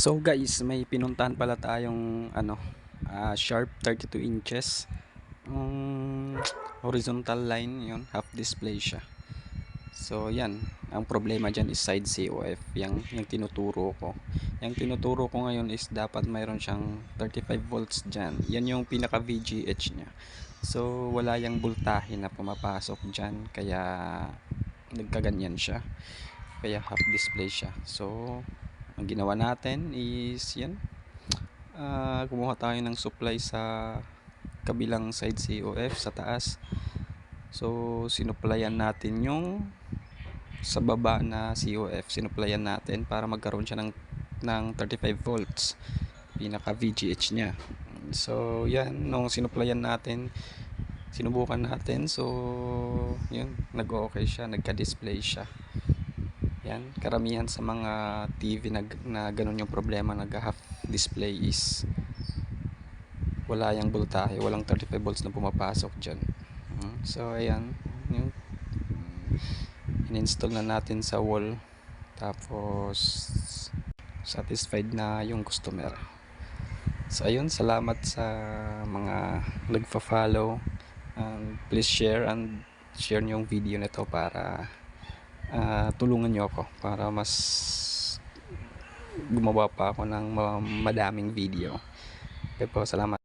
So guys, may pinuntahan pala tayong sharp 32 inches. Horizontal line yun, half display siya. So yan, ang problema dyan is side COF, yung tinuturo ko. Yung tinuturo ko ngayon is dapat mayroon siyang 35 volts dyan. Yan yung pinaka VGH nya. So wala yung voltahe na pumapasok dyan, kaya nagkaganyan siya. Kaya half display siya. So ang ginawa natin is yan, kumuha tayo ng supply sa kabilang side COF sa taas. So sinuplayan natin yung sa baba na COF, sinuplayan natin para magkaroon siya ng 35 volts pinaka VGH nya. So yan, nung sinuplayan natin, sinubukan natin, so yun, nag-okay siya, nagka-display siya. Yan, karamihan sa mga TV na ganun yung problema, nag-half display is wala yung voltahe, walang 35 volts na pumapasok dyan. So ayan, yung in-install na natin sa wall, tapos satisfied na yung customer. So ayun, salamat sa mga nagfa-follow, please share yung video nito para tulungan nyo ako para mas gumawa pa ako ng madaming video. Okay po, salamat.